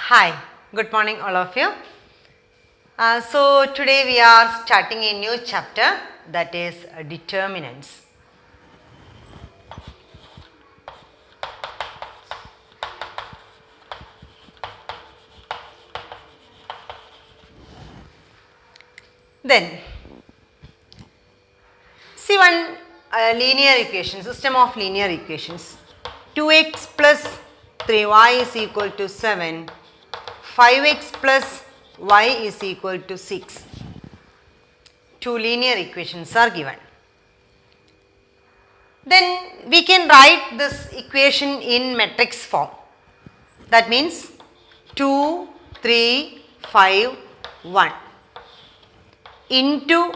Hi, good morning all of you. So today we are starting a new chapter, that is determinants. Then see one linear equation, system of linear equations. 2x plus 3y is equal to 7, 5x plus y is equal to 6. Two linear equations are given. Then we can write this equation in matrix form. That means 2, 3, 5, 1 into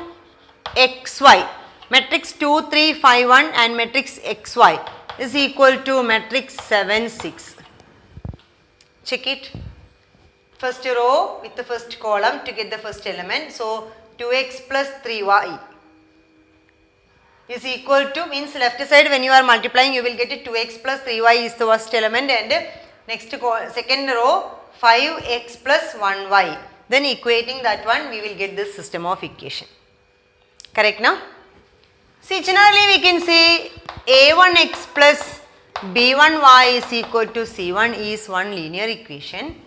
xy. Matrix 2, 3, 5, 1 and matrix xy is equal to matrix 7, 6. Check it. First row with the first column to get the first element. So 2x plus 3y is equal to, means left side when you are multiplying you will get it 2x plus 3y is the first element, and next second row 5x plus 1y. Then equating that one we will get this system of equation. Correct now? See, generally we can say a1x plus b1y is equal to c1 is one linear equation.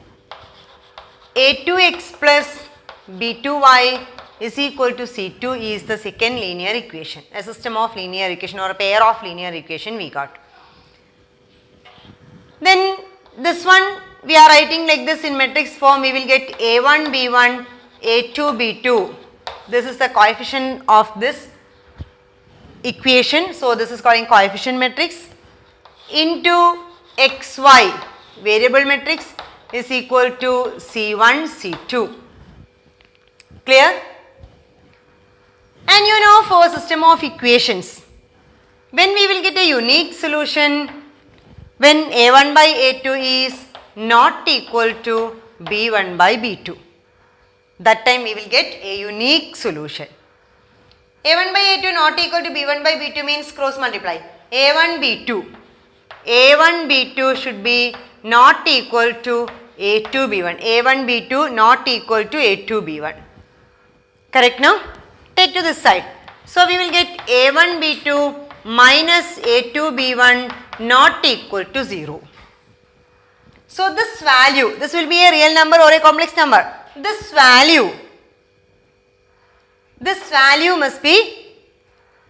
a2x plus b2y is equal to c2 is the second linear equation. A system of linear equation or a pair of linear equation we got. Then this one we are writing like this in matrix form. We will get a1 b1, a2 b2. This is the coefficient of this equation. So this is called coefficient matrix into xy variable matrix is equal to c1 c2. Clear? And you know, for system of equations, when we will get a unique solution when a1 by a2 is not equal to b1 by b2, that time we will get a unique solution. a1 by a2 not equal to b1 by b2 means cross multiply. a1 b2, a1 b2 should be not equal to a2 b1, a1 b2 not equal to a2 b1. Correct now? Take to this side. So we will get a1 b2 minus a2 b1 not equal to 0. So this value, this will be a real number or a complex number. This value must be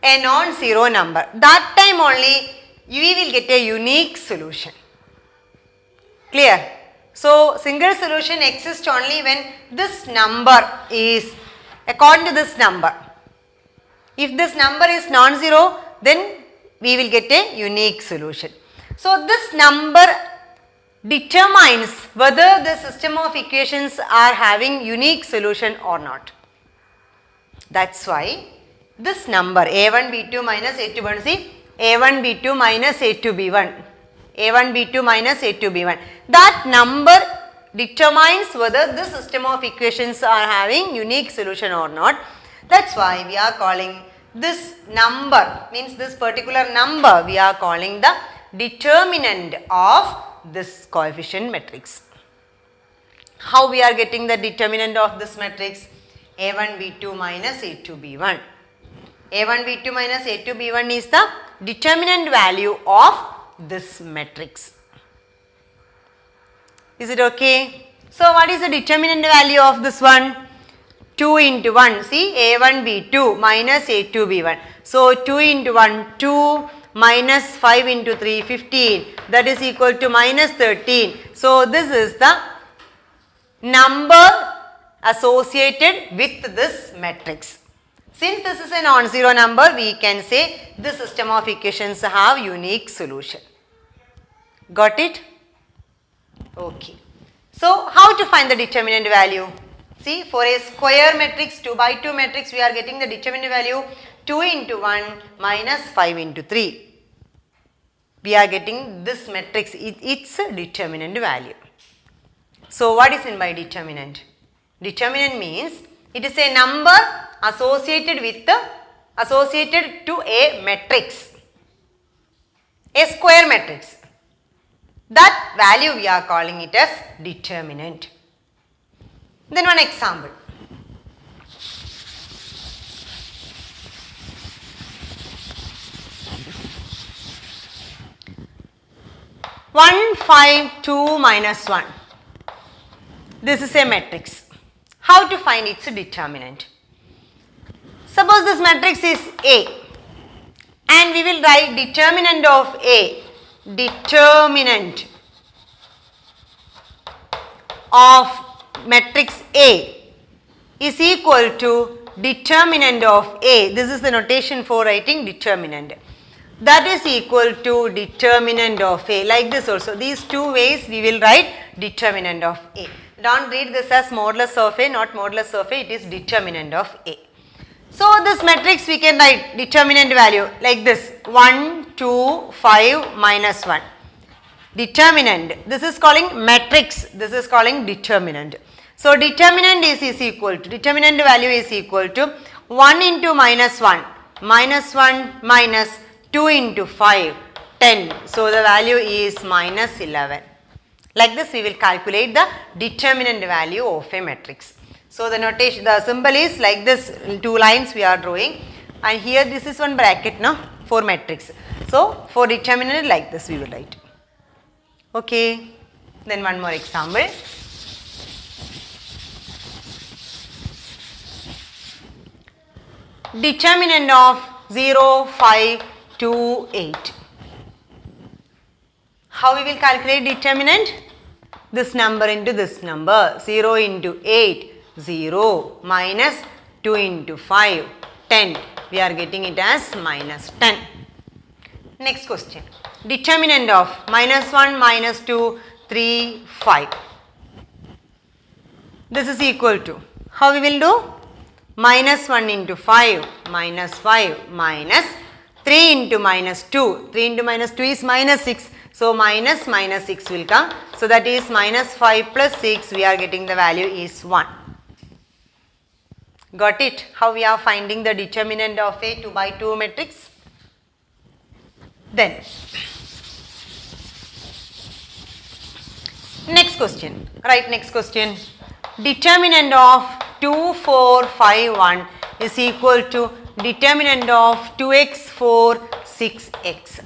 a non-zero number. That time only we will get a unique solution. Clear? So single solution exists only when this number is according to this number. If this number is non-zero, then we will get a unique solution. So this number determines whether the system of equations are having unique solution or not. That's why this number a1 b2 minus a2 b1, see a1 b2 minus a2 b1, a1 b2 minus a2 b1, that number determines whether the system of equations are having unique solution or not. That's why we are calling this number, means this particular number we are calling the determinant of this coefficient matrix. How we are getting the determinant of this matrix? a1 b2 minus a2 b1. a1 b2 minus a2 b1 is the determinant value of this matrix. Is it okay? So what is the determinant value of this one? 2 into 1, see a1 b2 minus a2 b1. So 2 into 1, 2 minus 5 into 3, 15, that is equal to minus 13. So this is the number associated with this matrix. Since this is a non-zero number, we can say the system of equations have unique solution. Got it? Okay. So how to find the determinant value? See, for a square matrix, 2 by 2 matrix, we are getting the determinant value 2 into 1 minus 5 into 3. We are getting this matrix, its determinant value. So what is in by determinant? Determinant means it is a number associated to a matrix, a square matrix. That value we are calling it as determinant. Then one example. One, 5, 2, minus 1. This is a matrix. How to find its determinant? Suppose this matrix is A and we will write determinant of A. Determinant of matrix A is equal to determinant of A. This is the notation for writing determinant. That is equal to determinant of A. Like this also. These two ways we will write determinant of A. Don't read this as modulus of A, not modulus of A. It is determinant of A. So this matrix we can write determinant value like this 1, 2, 5, minus 1. Determinant. This is calling matrix. This is calling determinant. So determinant is equal to, determinant value is equal to 1 into minus 1, minus 1 minus 2 into 5, 10. So the value is minus 11. Like this we will calculate the determinant value of a matrix. So the notation, the symbol is like this, two lines we are drawing, and here this is one bracket now for matrix. So for determinant like this we will write. Okay. Then one more example. Determinant of 0, 5, 2, 8. How we will calculate determinant? This number into this number. 0 into 8, 0, minus 2 into 5, 10. We are getting it as minus 10. Next question. Determinant of minus 1, minus 2, 3, 5. This is equal to, how we will do? Minus 1 into 5, minus 5, minus 3 into minus 2. 3 into minus 2 is minus 6. So minus 6 will come. So that is minus 5 plus 6. We are getting the value is 1. Got it? How we are finding the determinant of a 2 by 2 matrix? Then next question. Right, next question. Determinant of 2, 4, 5, 1 is equal to determinant of 2x, 4, 6x.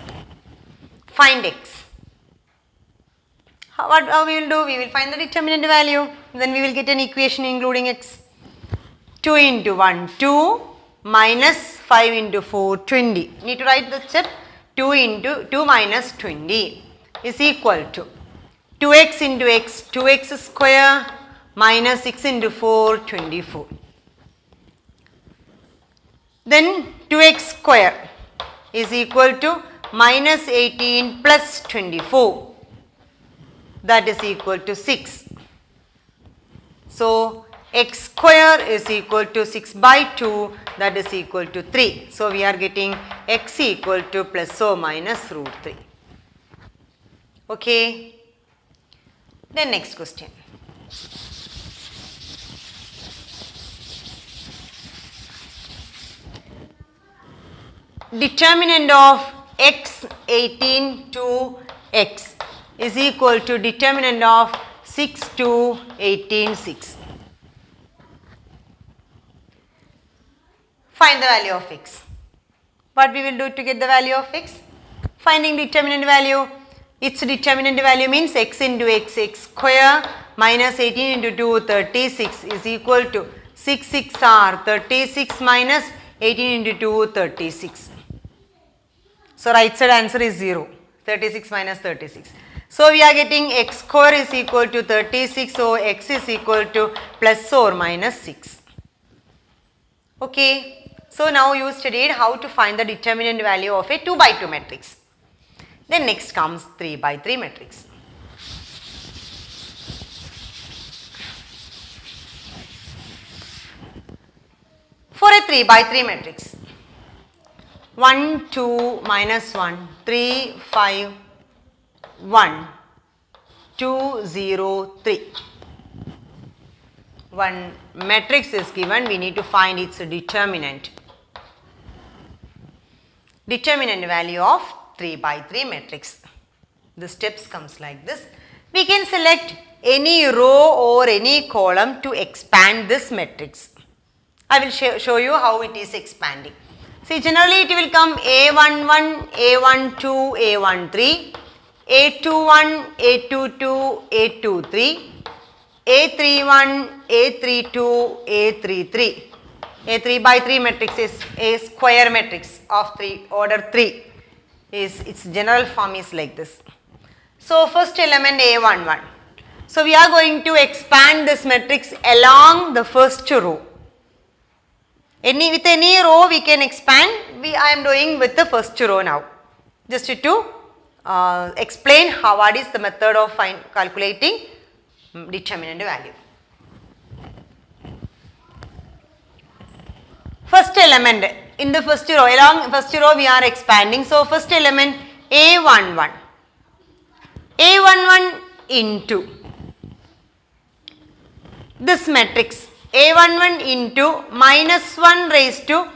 Find x. How we will do? We will find the determinant value. Then we will get an equation including x. 2 into 1, 2, minus 5 into 4, 20. Need to write the step. 2 into 2 minus 20 is equal to 2x into x, 2x square, minus 6 into 4, 24. Then 2x square is equal to minus 18 plus 24. That is equal to 6. So x square is equal to 6 by 2, that is equal to 3. So we are getting x equal to plus or minus root 3. Okay. Then next question. Determinant of x 18 to x is equal to determinant of 6 to 18, 6. Find the value of x. What we will do to get the value of x? Finding determinant value. Its determinant value means x into x, x square minus 18 into 2, 36 is equal to 6, 6 are 36 minus 18 into 2, 36. So right side answer is 0. 36 minus 36. So we are getting x square is equal to 36. So x is equal to plus or minus 6. Okay. So now you studied how to find the determinant value of a 2 by 2 matrix. Then next comes 3 by 3 matrix. For a 3 by 3 matrix, 1, 2, minus 1, 3, 5, 1, 2, 0, 3. One matrix is given, we need to find its determinant. Determinant value of 3 by 3 matrix. The steps comes like this. We can select any row or any column to expand this matrix. I will show you how it is expanding. See, generally it will come A11, A12, A13, A21, A22, A23, A31, A32, A33. A 3 by 3 matrix is a square matrix of 3, order 3. Its general form is like this. So, first element A11. So, we are going to expand this matrix along the first row. With any row we can expand. I am doing with the first row now. Just to explain what is the method of calculating determinant value. First element in the first row, along first row we are expanding. So, first element A11. A11 into this matrix A11 into minus 1 raised to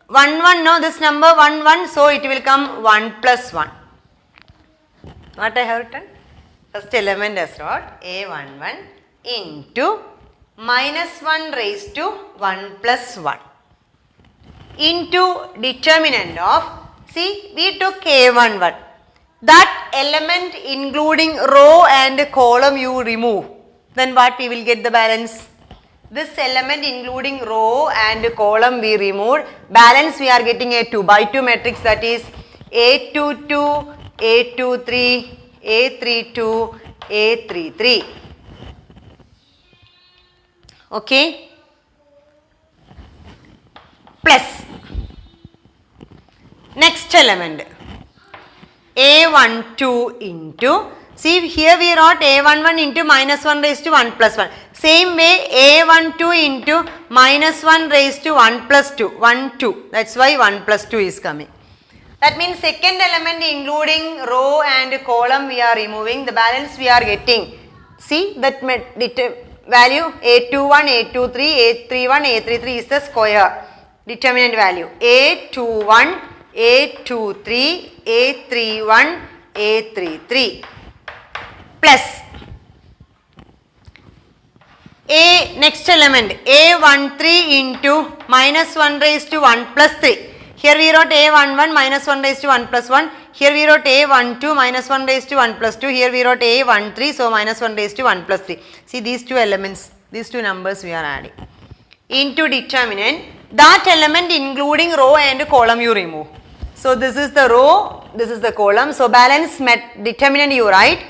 1 1, no, this number 1 1, so it will come 1 plus 1. What I have written? First element is what? A11 into minus 1 raised to 1 plus 1 into determinant of, see, we took A11. That element including row and column you remove, then what we will get the balance? This element including row and column we removed, balance we are getting a 2 by 2 matrix, that is A22, A23, A32, A33. Okay? Plus next element A12 into, see here we wrote A11 into minus 1 raised to 1 plus 1. Same way A12 into minus 1 raised to 1 plus 2, 1 2, that is why 1 plus 2 is coming. That means second element including row and column we are removing, the balance we are getting. See that value A21, A23, A31, A33 is the square determinant value. A21, A23, A31, A33 plus next element A13 into minus 1 raised to 1 plus 3. Here we wrote A11 minus 1 raised to 1 plus 1. Here we wrote A12 minus 1 raised to 1 plus 2. Here we wrote A13, so minus 1 raised to 1 plus 3. See these two elements, these two numbers we are adding. Into determinant, that element including row and column you remove. So this is the row, this is the column. So balance determinant you write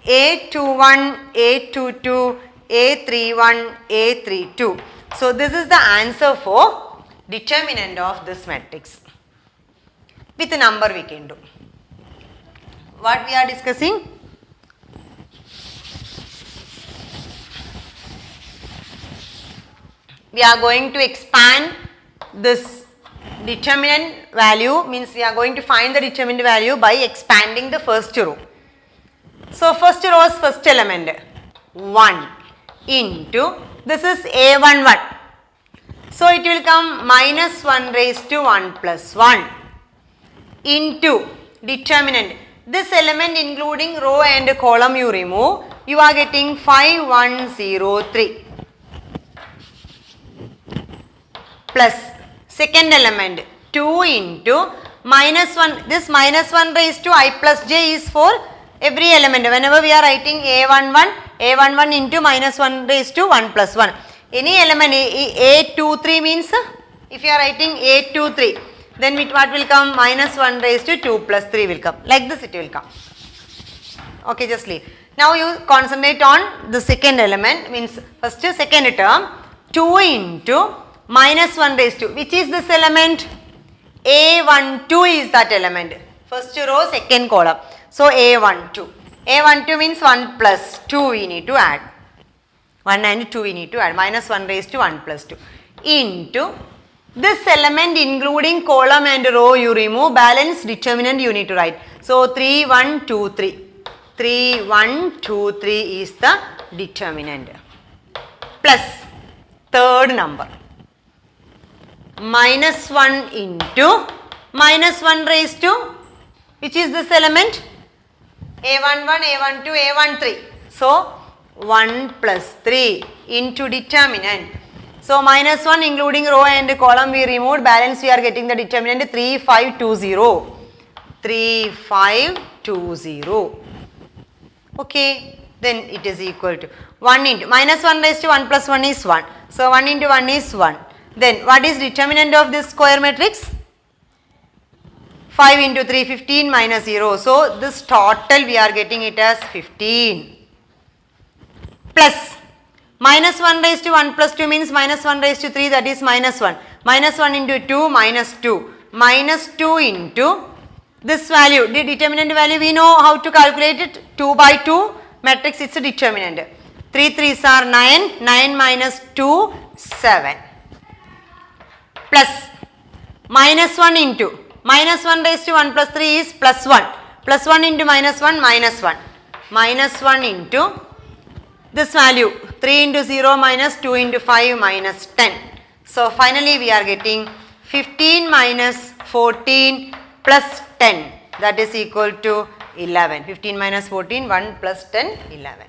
A21, A22, A31, A32. So this is the answer for determinant of this matrix. With a number we can do. What we are discussing? We are going to expand this determinant value, means we are going to find the determinant value by expanding the first row. So first row is first element 1 into, this is A11. So it will come minus 1 raised to 1 plus 1 into determinant. This element including row and column you remove, you are getting 5103 plus second element 2 into minus 1, this minus 1 raised to I plus j is for every element. Whenever we are writing A11 into minus 1 raised to 1 plus 1. Any element A23 means, if you are writing A23, then what will come? Minus 1 raised to 2 plus 3 will come. Like this it will come. Okay, just leave. Now you concentrate on the second element, means first second term 2 into minus 1 raised to, which is this element? A12 is that element. First row, second column. So A12. A12 means 1 plus 2 we need to add. 1 and 2 we need to add. Minus 1 raised to 1 plus 2. Into this element including column and row you remove, balance determinant you need to write. So 3 1 2 3. 3 1 2 3 is the determinant. Plus third number. Minus 1 into minus 1 raised to, which is this element? A11, A12, A13. So 1 plus 3 into determinant. So minus 1 including row and column we removed, balance we are getting the determinant 3520. 3520. Okay, then it is equal to 1 into minus 1 raised to 1 plus 1 is 1. So 1 into 1 is 1. Then what is determinant of this square matrix? 5 into 3, 15 minus 0. So this total we are getting it as 15. Plus minus 1 raised to 1 plus 2 means minus 1 raised to 3, that is minus 1. Minus 1 into 2 minus 2. Minus 2 into this value, the determinant value we know how to calculate it. 2 by 2 matrix, it's a determinant. 3 3s are 9. 9 minus 2, 7. Plus minus 1 into minus 1 raised to 1 plus 3 is plus 1. Plus 1 into minus 1, minus 1. Minus 1 into this value 3 into 0 minus 2 into 5 minus 10. So finally we are getting 15 minus 14 plus 10, that is equal to 11. 15 minus 14, 1 plus 10, 11.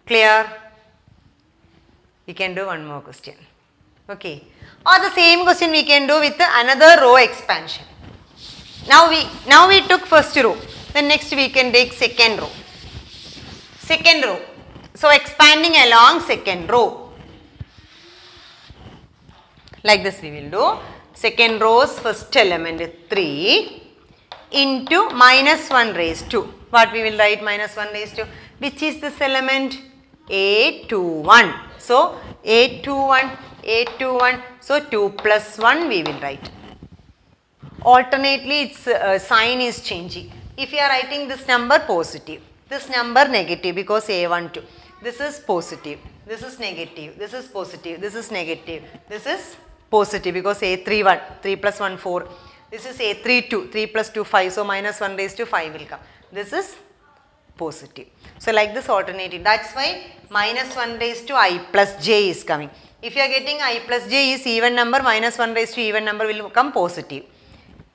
Clear? We can do one more question. Okay. Or the same question we can do with another row expansion. Now we took first row. Then next we can take second row. Second row. So expanding along second row. Like this we will do. Second row's first element 3 into minus 1 raised to. What we will write minus 1 raised to? Which is this element? A21. So A21, A21. So 2 plus 1 we will write. Alternately its sign is changing. If you are writing this number positive, this number negative because A12. This is positive, this is negative, this is positive, this is negative, this is positive because A31, 3 plus 1, 4. This is A32, 3 plus 2, 5. So minus 1 raised to 5 will come. This is positive. So like this alternating. That's why minus 1 raised to I plus j is coming. If you are getting I plus j is even number, minus 1 raised to even number will become positive.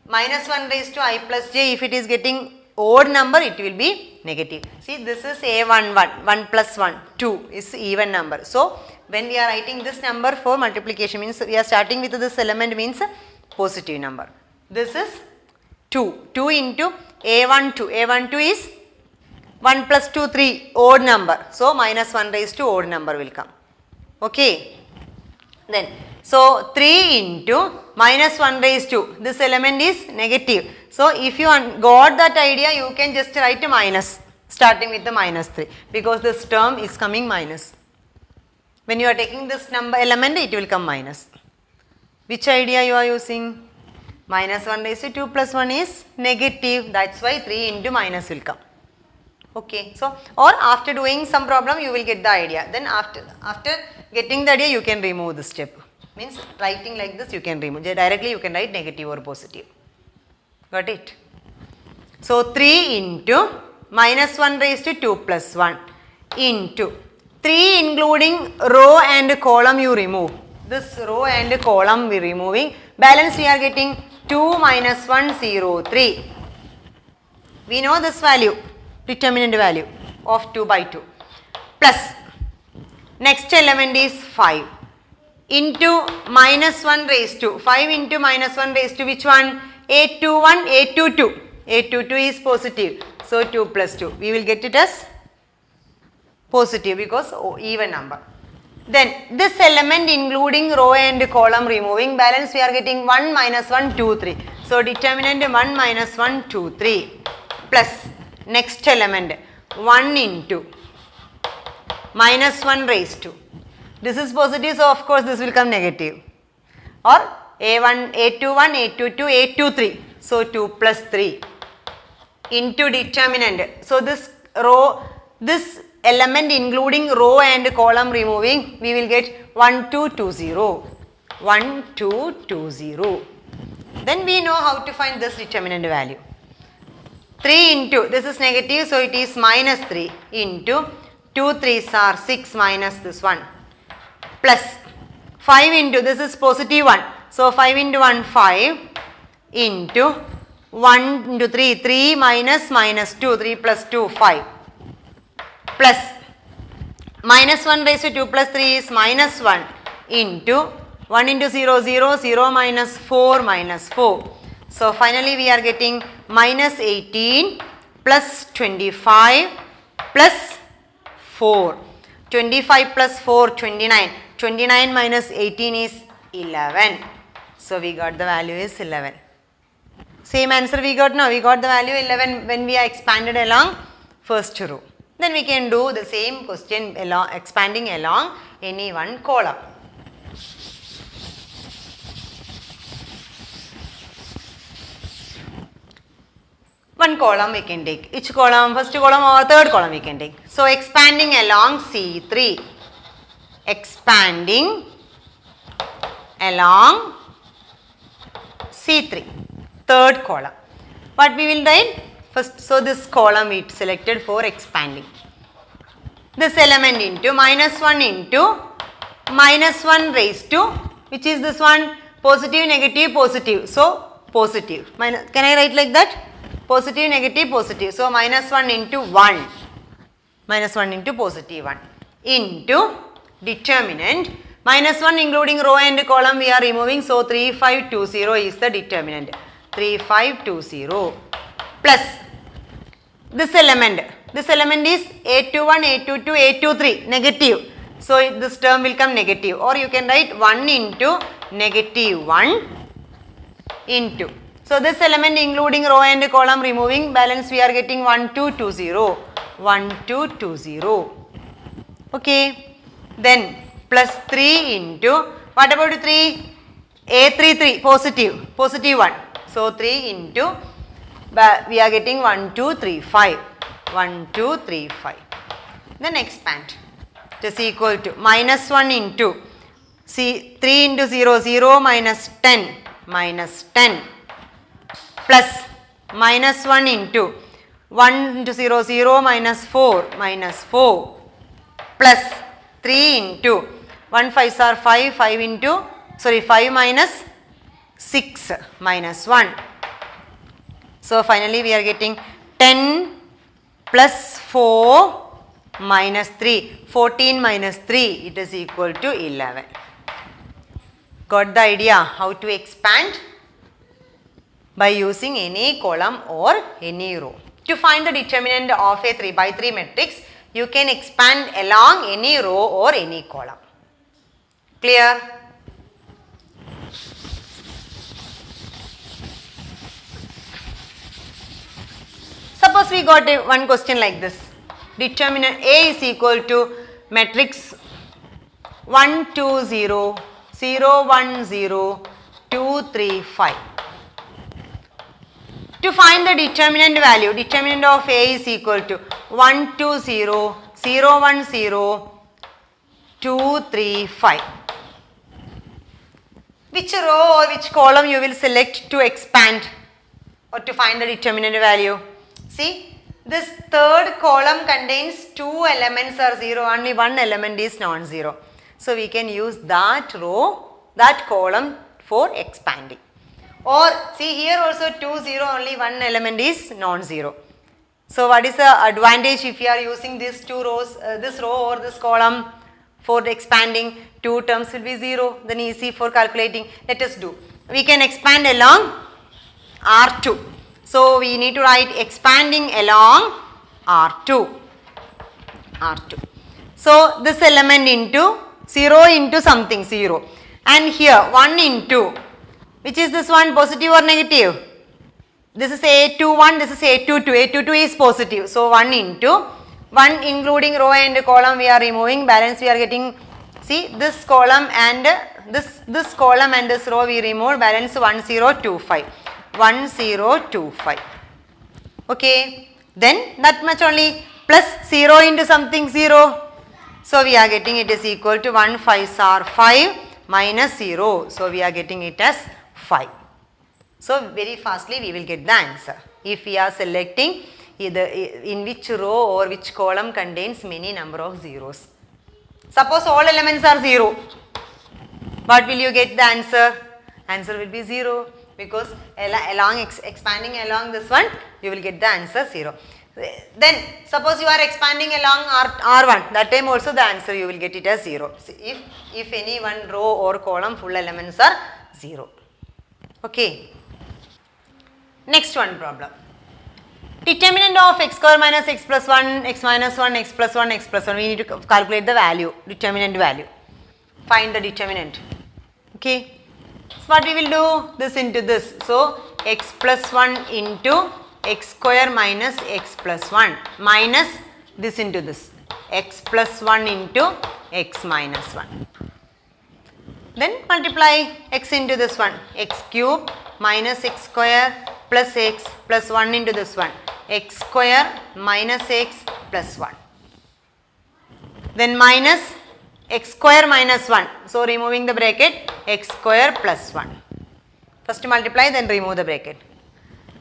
Minus 1 raised to I plus j, if it is getting odd number, it will be negative. See, this is A11, 1 plus 1, 2 is even number. So when we are writing this number for multiplication, means we are starting with this element means positive number. This is 2. 2 into A12. A12 is 1 plus 2, 3, odd number. So minus 1 raised to odd number will come. Okay. Then, so 3 into minus 1 raised to, this element is negative. So if you got that idea, you can just write a minus, starting with the minus 3, because this term is coming minus. When you are taking this number element, it will come minus. Which idea you are using? Minus 1 raised to 2 plus 1 is negative. That's why 3 into minus will come. Okay. So, or after doing some problem, you will get the idea. Then after getting the idea, you can remove this step. Means writing like this, you can remove. Directly you can write negative or positive. Got it? So 3 into minus 1 raised to 2 plus 1 into 3 including row and column you remove. This row and column we removing. Balance we are getting 2 minus 1, 0, 3. We know this value, determinant value of 2 by 2. Plus next element is 5 into minus 1 raised to. 5 into minus 1 raised to which one? A21, A22. A22 is positive. So 2 plus 2. We will get it as positive because even number. Then this element including row and column removing, balance we are getting 1 minus 1, 2, 3. So determinant 1 minus 1, 2, 3 plus next element 1 into minus 1 raised to. This is positive, so of course this will come negative. Or A1, A21, A22, A23. So 2 plus 3 into determinant. So this row, this element including row and column removing, we will get 1, 2, 2, 0. 1, 2, 2, 0. Then we know how to find this determinant value. 3 into, this is negative, so it is minus 3 into 2 3s are 6 minus this one. Plus 5 into, this is positive 1. So 5 into 1, 5 into 1 into 3, 3 minus minus 2, 3 plus 2, 5. Plus minus 1 raised to 2 plus 3 is minus 1 into 1 into 0, 0, 0 minus 4 minus 4. So finally we are getting minus 18 plus 25 plus 4. 25 plus 4, 29. 29 minus 18 is 11. So we got the value is 11. Same answer we got now. We got the value 11 when we are expanded along first row. Then we can do the same question along expanding along any one column. One column we can take. Each column, first column or third column we can take. So expanding along C3. Expanding along C3. Third column. What we will write? First, so this column we selected for expanding. This element into minus 1 into minus 1 raised to, which is this one, positive, negative, positive. So positive. Minus, can I write like that? Positive, negative, positive. So minus 1 into 1. Minus 1 into positive 1. Into determinant. Minus 1 including row and column we are removing. So 3520 is the determinant. 3520 plus this element. This element is A21, A22, A23 negative. So this term will come negative, or you can write 1 into negative 1 into. So this element including row and column removing, balance we are getting 1220. 1220. Okay. Then plus 3 into, what about 3? A33 positive, positive 1. So 3 into, we are getting 1235. 1235. Then expand. It is equal to minus 1 into, see 3 into 0, 0 minus 10, minus 10. Plus minus 1 into 1 into 0, 0 minus 4, minus 4. Plus 3 into 1 5s are 5, 5 into, sorry 5 minus 6, minus 1. So finally we are getting 10 plus 4 minus 3, 14 minus 3, it is equal to 11. Got the idea how to expand? By using any column or any row. To find the determinant of a 3 by 3 matrix, you can expand along any row or any column. Clear? Suppose we got one question like this. Determinant A is equal to matrix 1 2 0 0 1 0 2 3 5. To find the determinant value, determinant of A is equal to 1 2 0 0 1 0 2 3 5. Which row or which column you will select to expand or to find the determinant value? See, this third column contains 2 elements are 0, only one element is non-zero. So we can use that row, that column for expanding. Or see here also 2 0, only one element is non-zero. So what is the advantage if you are using these two rows, this row or this column for expanding? Two terms will be 0, then easy for calculating. Let us do. We can expand along R2. So we need to write expanding along R2. R2. So this element into 0 into something 0. And here 1 into, which is this one, positive or negative? This is A21, this is A22. A22 is positive. So 1 into 1 including row and column we are removing, balance we are getting, see this column and this column and this row we remove, balance 1025. 1025. Okay, then that much only, plus 0 into something 0. So we are getting it is equal to 1 5s are 5 minus 0. So we are getting it as 5. So very fastly we will get the answer. If we are selecting either in which row or which column contains many number of zeros. Suppose all elements are 0. What will you get the answer? Answer will be 0. because expanding along this one, you will get the answer 0. Then suppose you are expanding along R1, that time also the answer you will get it as 0. If any one row or column full elements are 0. Okay. Next one problem. Determinant of x square minus x plus 1, x minus 1, x plus 1, x plus 1. We need to calculate the value, determinant value. Find the determinant. Okay. So what we will do? This into this. So x plus 1 into x square minus x plus 1 minus this into this. X plus 1 into x minus 1. Then multiply x into this one. X cube minus x square plus x plus 1 into this one. X square minus x plus 1. Then minus x square minus 1. So removing the bracket, x square plus 1. First multiply, then remove the bracket.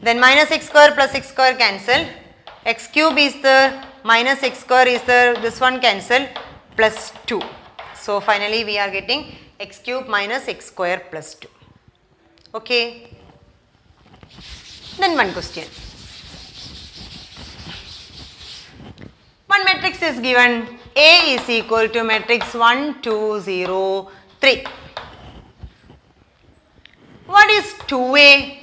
Then minus x square plus x square cancel. X cube is there, minus x square is there, this one cancel, plus 2. So finally we are getting x cube minus x square plus 2. Okay. Then one question. One matrix is given. A is equal to matrix 1, 2, 0, 3. What is 2A?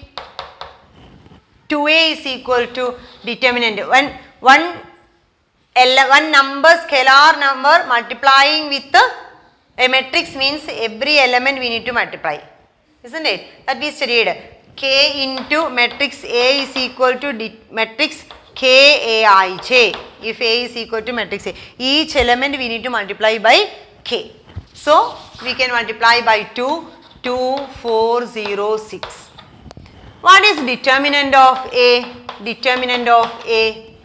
2A is equal to determinant. When one number, scalar number multiplying with a matrix means every element we need to multiply. Isn't it? That we studied. K into matrix A is equal to matrix K-A-I-J. If A is equal to matrix A, each element we need to multiply by K. So we can multiply by 2, 2, 4, 0, 6. What is determinant of A? Determinant of A,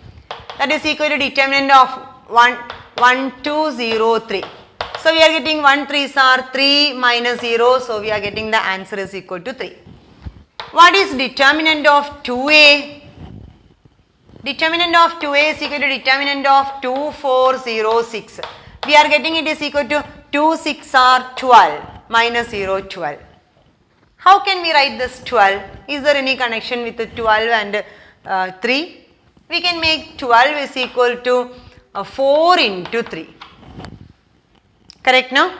that is equal to determinant of 1, 2, 0, 3. So we are getting 1 3s are 3 minus 0. So we are getting the answer is equal to 3. What is determinant of 2A? Determinant of 2A is equal to determinant of 2, 4, 0, 6. We are getting it is equal to 2, 6 are 12 minus 0, 12. How can we write this 12? Is there any connection with the 12 and 3? We can make 12 is equal to 4 into 3. Correct now?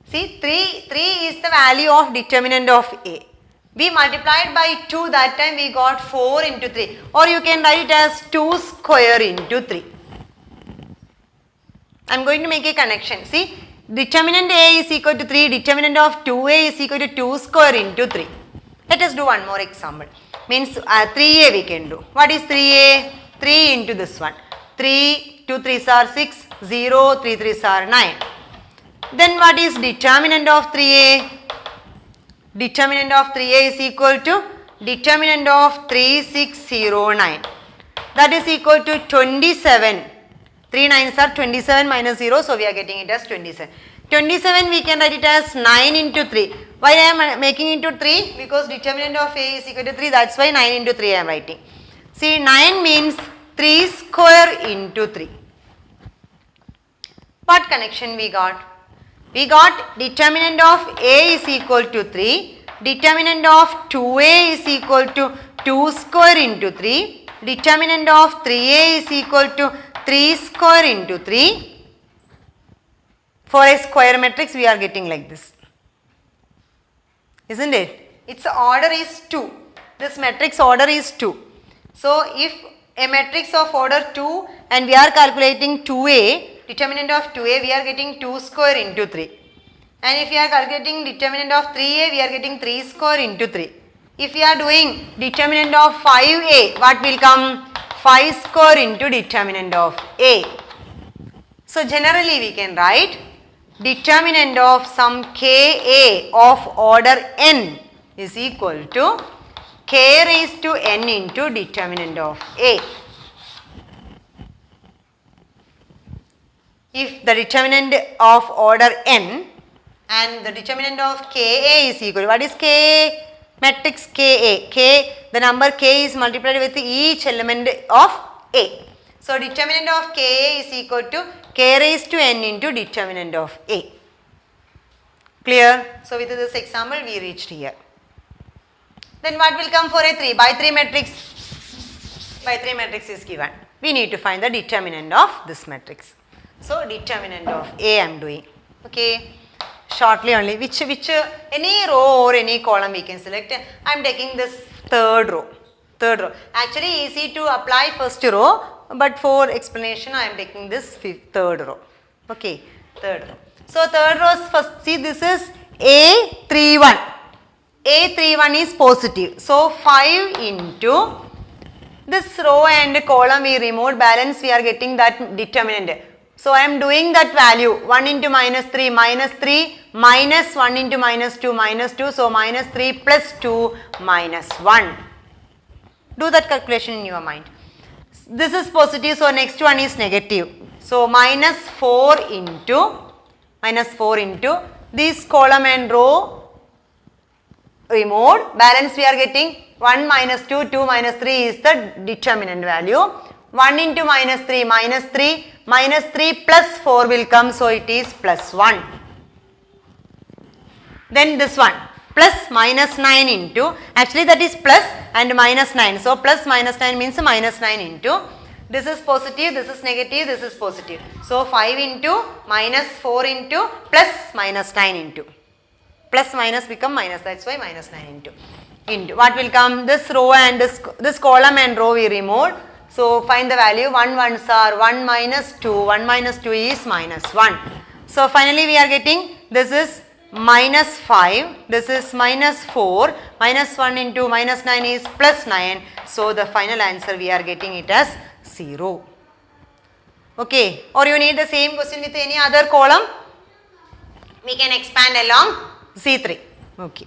See, 3 is the value of determinant of A. We multiplied by 2, that time we got 4 into 3, or you can write it as 2 square into 3. I am going to make a connection. See, determinant A is equal to 3, determinant of 2A is equal to 2 square into 3. Let us do one more example. Means 3A we can do. What is 3A? 3 into this one. 3, 2 3s are 6, 0, 3 3s are 9. Then what is determinant of 3A? Determinant of 3A is equal to determinant of 3609. That is equal to 27. 3 9s are 27 minus 0. So we are getting it as 27. 27 we can write it as 9 into 3. Why I am making into 3? Because determinant of A is equal to 3. That's why 9 into 3 I am writing. See, 9 means 3 square into 3. What connection we got? We got determinant of A is equal to 3. Determinant of 2A is equal to 2 square into 3. Determinant of 3A is equal to 3 square into 3. For a square matrix we are getting like this. Isn't it? Its order is 2. This matrix order is 2. So if a matrix of order 2 and we are calculating 2A, determinant of 2A we are getting 2 square into 3. And if we are calculating determinant of 3A we are getting 3 square into 3. If we are doing determinant of 5A, what will come? 5 square into determinant of A. So generally we can write determinant of some Ka of order n is equal to K raised to n into determinant of A. If the determinant of order n and the determinant of Ka is equal, what is Ka? Matrix Ka. K, the number K is multiplied with each element of A. So determinant of Ka is equal to K raised to n into determinant of A. Clear? So with this example we reached here. Then what will come for a 3? By 3 matrix. By 3 matrix is given. We need to find the determinant of this matrix. So determinant of A I am doing. Okay. Shortly only. Which any row or any column we can select. I am taking this third row. Third row. Actually easy to apply first row, but for explanation I am taking this third row. Okay. Third row. So third row first. See, this is A31. A31 is positive. So 5 into this row and column we removed, balance we are getting that determinant. So I am doing that value 1 into minus 3 minus 1 into minus 2, so minus 3 plus 2 minus 1. Do that calculation in your mind. This is positive, so next one is negative. So minus 4 into this column and row removed, balance we are getting 1 minus 2, 2 minus 3 is the determinant value. 1 into minus 3 plus 4 will come, so it is plus 1. Then this one plus minus 9 into, actually that is plus and minus 9. So plus minus 9 means minus 9 into, this is positive, this is negative, this is positive. So 5 into minus 4 into plus minus 9 into. Plus minus become minus, that's why minus 9 into. What will come? This row and this column and row we removed. So find the value. 1 ones are 1 minus 2. 1 minus 2 is minus 1. So finally we are getting, this is minus 5. This is minus 4. Minus 1 into minus 9 is plus 9. So the final answer we are getting it as 0. Okay. Or you need the same question with any other column? We can expand along C3. Okay.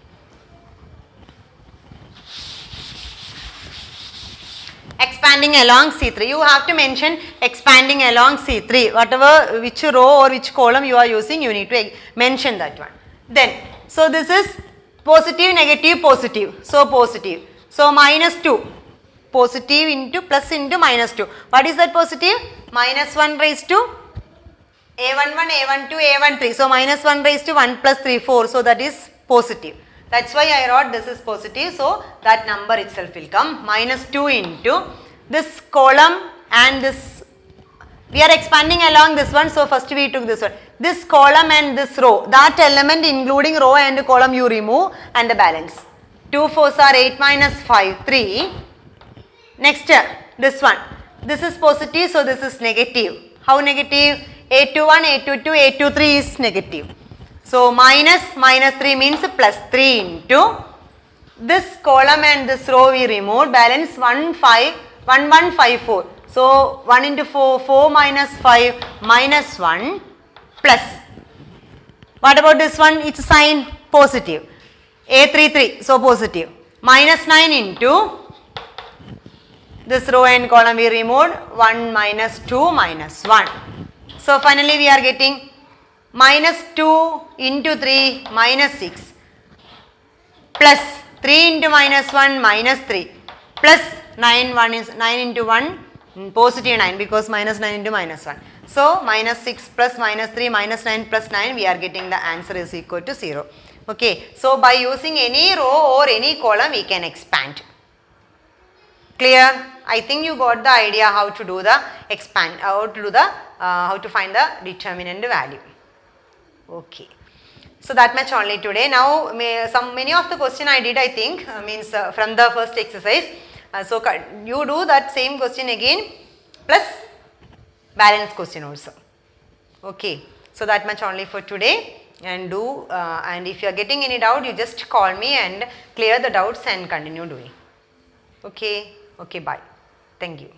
Expanding along C3. You have to mention expanding along C3. Whatever, which row or which column you are using, you need to mention that one. Then, so this is positive, negative, positive. So positive. So minus 2. Positive into plus into minus 2. What is that positive? Minus 1 raised to A11, A12, A13. So minus 1 raised to 1 plus 3, 4. So that is positive. That's why I wrote this is positive. So that number itself will come. Minus 2 into this column and this. We are expanding along this one. So first we took this one. This column and this row. That element including row and column you remove and the balance. 2 4s are 8 minus 5, 3. Next this one. This is positive. So this is negative. How negative? A21, A22, A23 is negative. So minus 3 means plus 3 into this column and this row we removed, balance 1 5 1 1 5 4. So 1 into 4, 4 minus 5 minus 1 plus. What about this one? It's sign positive. A33, so positive. Minus 9 into this row and column we removed, 1 minus 2 minus 1. So finally we are getting minus 2 into 3 minus 6 plus 3 into minus 1 minus 3 plus 9, 1 is 9 into 1 positive 9 because minus 9 into minus 1. So minus 6 plus minus 3 minus 9 plus 9 we are getting the answer is equal to 0. Okay. So by using any row or any column we can expand. Clear? I think you got the idea how to do the expand, how to find the determinant value. Okay. So that much only today. Now many of the question I did I think from the first exercise. So you do that same question again plus balance question also. Okay. So that much only for today. And do and if you are getting any doubt you just call me and clear the doubts and continue doing. Okay. Okay, bye. Thank you.